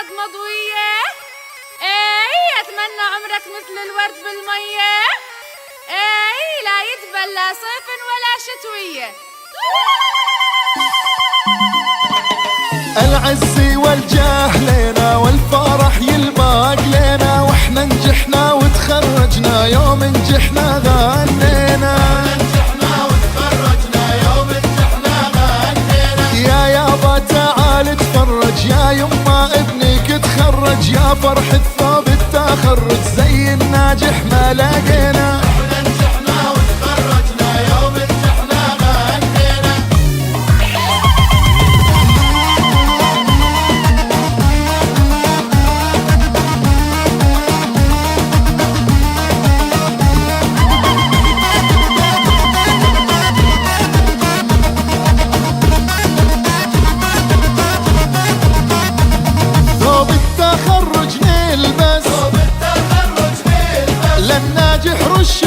البلد مضوية. اي اتمنى عمرك مثل الورد بالمية. اي لا يدبل لا صيف ولا شتوية. العز والجاه لينا والفرح يلماق لينا، واحنا نجحنا وتخرجنا يوم نجحنا غنينا. يا يابا تعال تفرج، يا يما ابنك تخرج، يا فرح الثوب التخرج زي الناجح ما لقينا. للناجح رش